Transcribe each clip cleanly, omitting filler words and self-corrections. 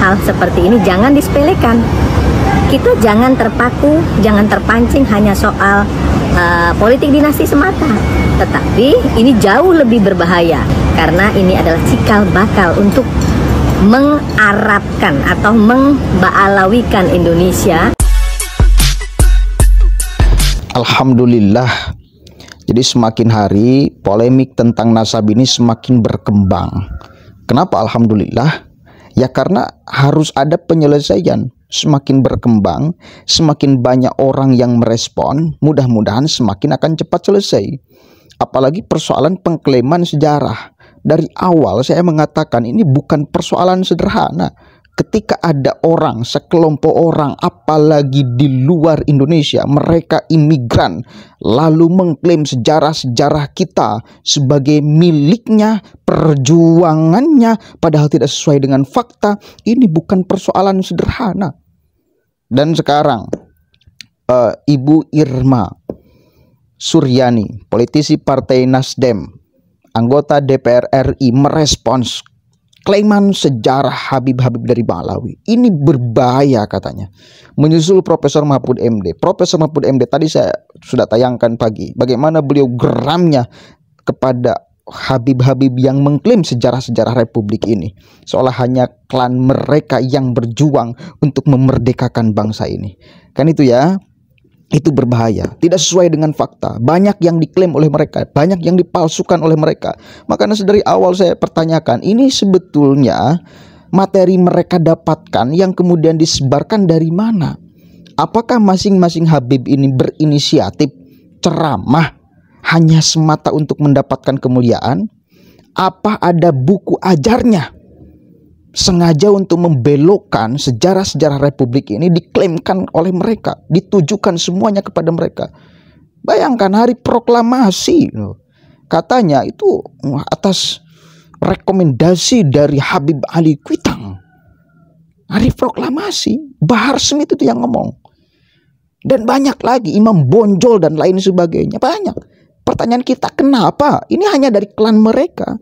hal seperti ini jangan disepelekan. Kita jangan terpaku, jangan terpancing hanya soal politik dinasti semata. Tetapi ini jauh lebih berbahaya karena ini adalah cikal bakal untuk mengarabkan atau membaalawikan Indonesia. Alhamdulillah. Jadi semakin hari polemik tentang nasab ini semakin berkembang. Kenapa alhamdulillah? Ya karena harus ada penyelesaian. Semakin berkembang, semakin banyak orang yang merespon, mudah-mudahan semakin akan cepat selesai. Apalagi persoalan pengklaiman sejarah. Dari awal saya mengatakan ini bukan persoalan sederhana. Ketika ada orang, sekelompok orang, apalagi di luar Indonesia, mereka imigran, lalu mengklaim sejarah-sejarah kita sebagai miliknya, perjuangannya, padahal tidak sesuai dengan fakta, ini bukan persoalan sederhana. Dan sekarang, Ibu Irma Suryani, politisi Partai Nasdem, anggota DPR RI, merespons klaiman sejarah Habib-Habib dari Banglawi. Ini berbahaya katanya. Menyusul Profesor Mahfud MD. Profesor Mahfud MD tadi saya sudah tayangkan pagi. Bagaimana beliau geramnya kepada Habib-Habib yang mengklaim sejarah-sejarah Republik ini. Seolah hanya klan mereka yang berjuang untuk memerdekakan bangsa ini. Kan itu ya. Itu berbahaya, tidak sesuai dengan fakta. Banyak yang diklaim oleh mereka, banyak yang dipalsukan oleh mereka. Makanya dari awal saya pertanyakan, ini sebetulnya materi mereka dapatkan yang kemudian disebarkan dari mana? Apakah masing-masing Habib ini berinisiatif ceramah hanya semata untuk mendapatkan kemuliaan? Apa ada buku ajarnya? Sengaja untuk membelokkan sejarah-sejarah Republik ini diklaimkan oleh mereka, ditujukan semuanya kepada mereka. Bayangkan hari proklamasi, katanya itu atas rekomendasi dari Habib Ali Kuitang. Hari proklamasi, Bahar Smith itu yang ngomong. Dan banyak lagi, Imam Bonjol dan lain sebagainya, banyak. Pertanyaan kita, kenapa? Ini hanya dari klan mereka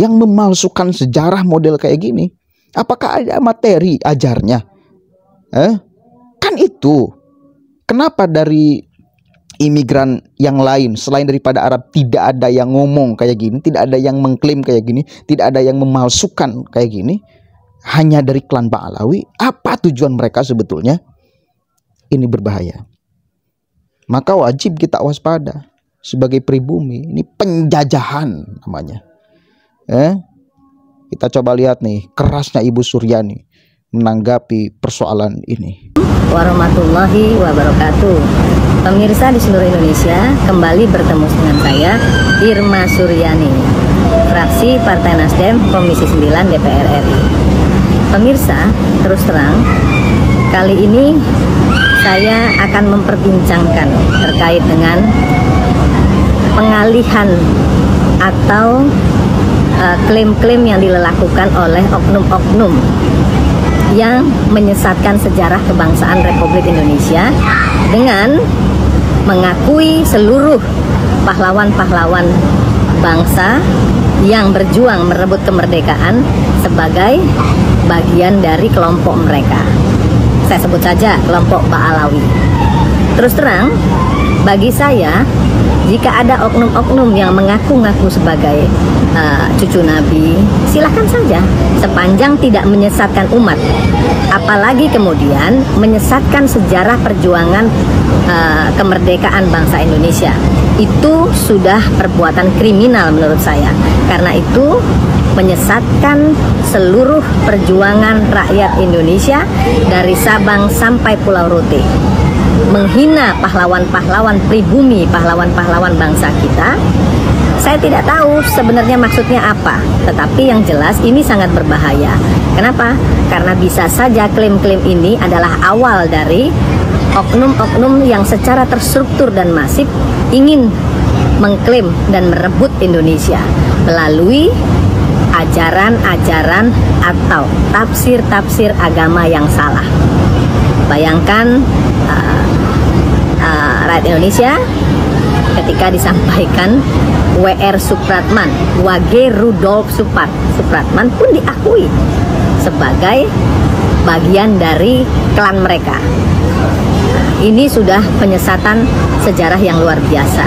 yang memalsukan sejarah model kayak gini. Apakah ada materi ajarnya? Kan itu. Kenapa dari imigran yang lain selain daripada Arab tidak ada yang ngomong kayak gini, tidak ada yang mengklaim kayak gini, tidak ada yang memalsukan kayak gini? Hanya dari klan Banglawi. Apa tujuan mereka sebetulnya? Ini berbahaya. Maka wajib kita waspada sebagai pribumi. Ini penjajahan namanya. Kita coba lihat nih kerasnya Ibu Suryani menanggapi persoalan ini. Warahmatullahi wabarakatuh. Pemirsa di seluruh Indonesia, kembali bertemu dengan saya Irma Suryani, fraksi Partai Nasdem Komisi 9 DPR RI. Pemirsa, terus terang kali ini saya akan memperbincangkan terkait dengan pengalihan atau klaim-klaim yang dilakukan oleh oknum-oknum yang menyesatkan sejarah kebangsaan Republik Indonesia dengan mengakui seluruh pahlawan-pahlawan bangsa yang berjuang merebut kemerdekaan sebagai bagian dari kelompok mereka. Saya sebut saja kelompok Ba'alawi. Terus terang, bagi saya, jika ada oknum-oknum yang mengaku-ngaku sebagai cucu Nabi, silahkan saja, sepanjang tidak menyesatkan umat. Apalagi kemudian menyesatkan sejarah perjuangan kemerdekaan bangsa Indonesia. Itu sudah perbuatan kriminal menurut saya. Karena itu menyesatkan seluruh perjuangan rakyat Indonesia dari Sabang sampai Pulau Rote. Menghina pahlawan-pahlawan pribumi, pahlawan-pahlawan bangsa kita. Saya tidak tahu sebenarnya maksudnya apa, tetapi yang jelas ini sangat berbahaya. Kenapa? Karena bisa saja klaim-klaim ini adalah awal dari oknum-oknum yang secara terstruktur dan masif ingin mengklaim dan merebut Indonesia melalui ajaran-ajaran atau tafsir-tafsir agama yang salah. Bayangkan rakyat Indonesia ketika disampaikan W.R. Supratman, Wage Rudolf Supratman pun diakui sebagai bagian dari klan mereka. Ini sudah penyesatan sejarah yang luar biasa.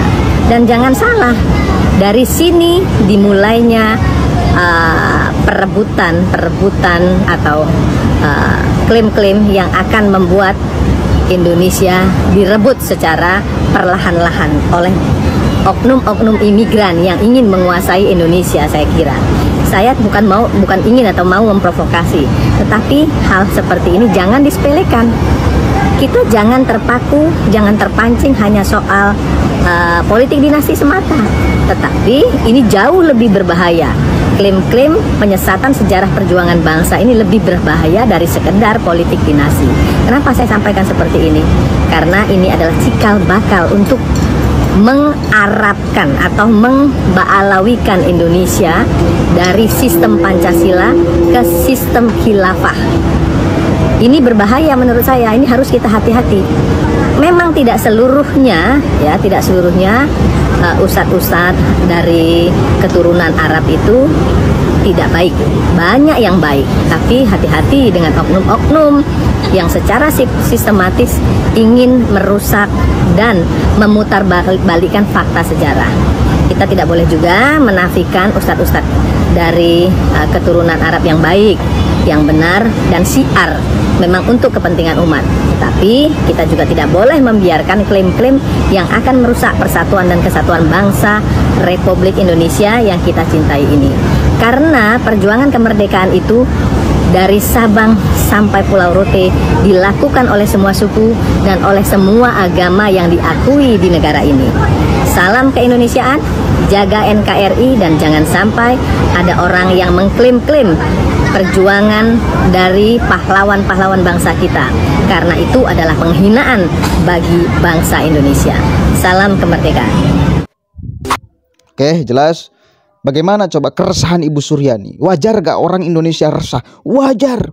Dan jangan salah, dari sini dimulainya perebutan atau klaim-klaim yang akan membuat Indonesia direbut secara perlahan-lahan oleh oknum-oknum imigran yang ingin menguasai Indonesia. Saya bukan ingin atau mau memprovokasi, tetapi hal seperti ini jangan disepelekan. Kita jangan terpaku, jangan terpancing hanya soal politik dinasti semata, tetapi ini jauh lebih berbahaya. Klaim-klaim penyesatan sejarah perjuangan bangsa ini lebih berbahaya dari sekedar politik dinasti. Kenapa saya sampaikan seperti ini? Karena ini adalah cikal bakal untuk mengarabkan atau membaalawikan Indonesia dari sistem Pancasila ke sistem khilafah. Ini berbahaya menurut saya, ini harus kita hati-hati. Memang tidak seluruhnya ustadz-ustadz dari keturunan Arab itu tidak baik. Banyak yang baik, tapi hati-hati dengan oknum-oknum yang secara sistematis ingin merusak dan memutarbalikkan fakta sejarah. Kita tidak boleh juga menafikan ustadz-ustadz dari keturunan Arab yang baik, yang benar dan syiar memang untuk kepentingan umat. Tapi kita juga tidak boleh membiarkan klaim-klaim yang akan merusak persatuan dan kesatuan bangsa Republik Indonesia yang kita cintai ini. Karena perjuangan kemerdekaan itu dari Sabang sampai Pulau Rote dilakukan oleh semua suku dan oleh semua agama yang diakui di negara ini. Salam keindonesiaan, jaga NKRI, dan jangan sampai ada orang yang mengklaim-klaim perjuangan dari pahlawan-pahlawan bangsa kita, karena itu adalah penghinaan bagi bangsa Indonesia. Salam kemerdekaan. Oke, jelas. Bagaimana coba keresahan Ibu Suryani? Wajar gak orang Indonesia resah? Wajar.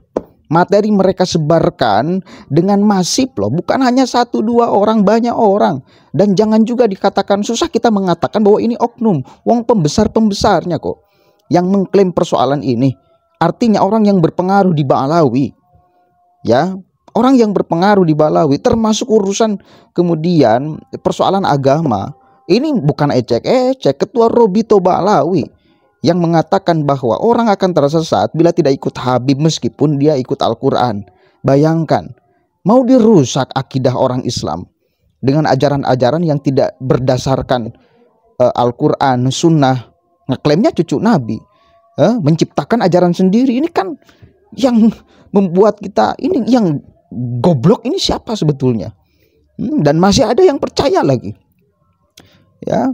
Materi mereka sebarkan dengan masif loh, bukan hanya 1-2 orang, banyak orang. Dan jangan juga dikatakan, susah kita mengatakan bahwa ini oknum. Wong pembesar-pembesarnya kok yang mengklaim persoalan ini. Artinya orang yang berpengaruh di Balawi, ya, orang yang berpengaruh di Balawi, termasuk urusan kemudian persoalan agama. Ini bukan ecek-ecek. Ketua Robito Balawi yang mengatakan bahwa orang akan tersesat bila tidak ikut Habib meskipun dia ikut Al-Quran. Bayangkan, mau dirusak akidah orang Islam dengan ajaran-ajaran yang tidak berdasarkan Al-Quran, Sunnah, ngeklaimnya cucu Nabi. Menciptakan ajaran sendiri. Ini kan yang membuat kita ini, yang goblok ini siapa sebetulnya? Dan masih ada yang percaya lagi, ya,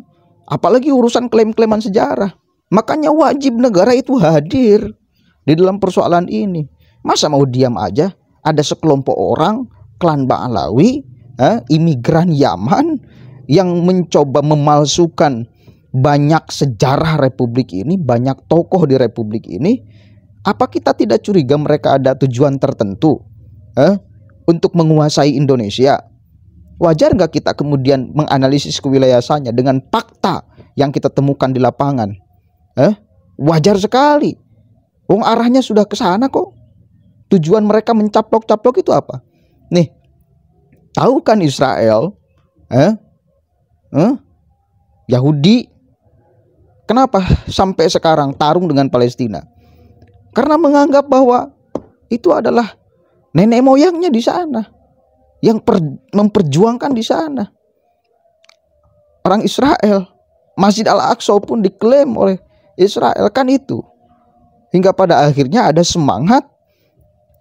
apalagi urusan klaim-klaiman sejarah. Makanya wajib negara itu hadir di dalam persoalan ini. Masa mau diam aja? Ada sekelompok orang, klan Ba'alawi, imigran Yaman, yang mencoba memalsukan banyak sejarah Republik ini, banyak tokoh di Republik ini. Apa kita tidak curiga mereka ada tujuan tertentu untuk menguasai Indonesia? Wajar nggak kita kemudian menganalisis kewilayasannya dengan fakta yang kita temukan di lapangan? Wajar sekali. Wong arahnya sudah ke sana kok. Tujuan mereka mencaplok-caplok itu apa? Nih, tahu kan Israel, Yahudi, kenapa sampai sekarang tarung dengan Palestina? Karena menganggap bahwa itu adalah nenek moyangnya di sana yang memperjuangkan di sana. Orang Israel, Masjid Al-Aqsa pun diklaim oleh Israel, kan itu. Hingga pada akhirnya ada semangat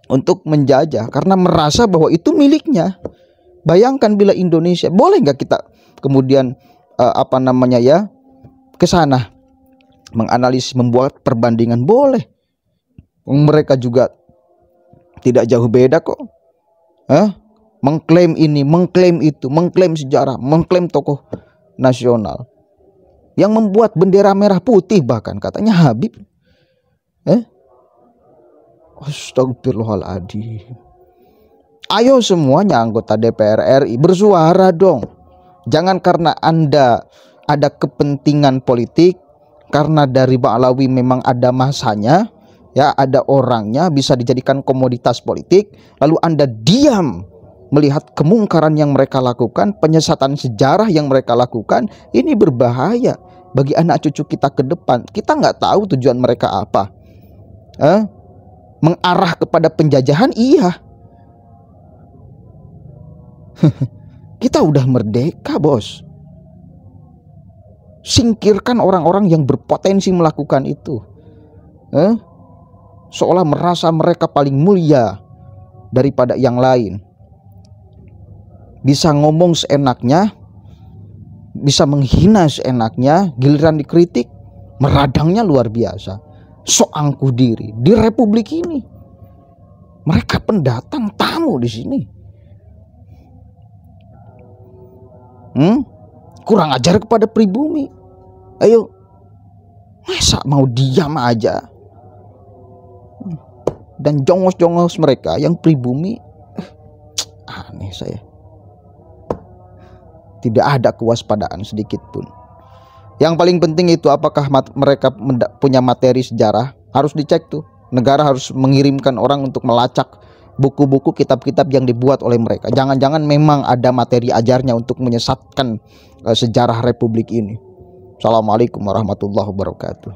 untuk menjajah karena merasa bahwa itu miliknya. Bayangkan bila Indonesia, boleh nggak kita kemudian ke sana menganalisis, membuat perbandingan? Boleh. Mereka juga tidak jauh beda kok. Mengklaim ini, mengklaim itu, mengklaim sejarah, mengklaim tokoh nasional. Yang membuat bendera merah putih bahkan katanya Habib. Astagfirullahaladzim. Ayo semuanya anggota DPR RI bersuara dong. Jangan karena Anda ada kepentingan politik, karena dari Ba'alawi memang ada masanya, ya ada orangnya bisa dijadikan komoditas politik, lalu Anda diam melihat kemungkaran yang mereka lakukan, penyesatan sejarah yang mereka lakukan. Ini berbahaya bagi anak cucu kita ke depan. Kita nggak tahu tujuan mereka apa. Mengarah kepada penjajahan, iya. Kita udah merdeka, bos. Singkirkan orang-orang yang berpotensi melakukan itu. Seolah merasa mereka paling mulia daripada yang lain. Bisa ngomong seenaknya, bisa menghina seenaknya, giliran dikritik meradangnya luar biasa. Sok angkuh diri di republik ini. Mereka pendatang, tamu di sini. Kurang ajar kepada pribumi. Ayo, masa mau diam aja? Dan jongos-jongos mereka yang pribumi, aneh saya. Tidak ada kewaspadaan sedikit pun. Yang paling penting itu apakah mereka punya materi sejarah, harus dicek tuh. Negara harus mengirimkan orang untuk melacak buku-buku, kitab-kitab yang dibuat oleh mereka. Jangan-jangan memang ada materi ajarnya untuk menyesatkan sejarah republik ini. Assalamualaikum warahmatullahi wabarakatuh.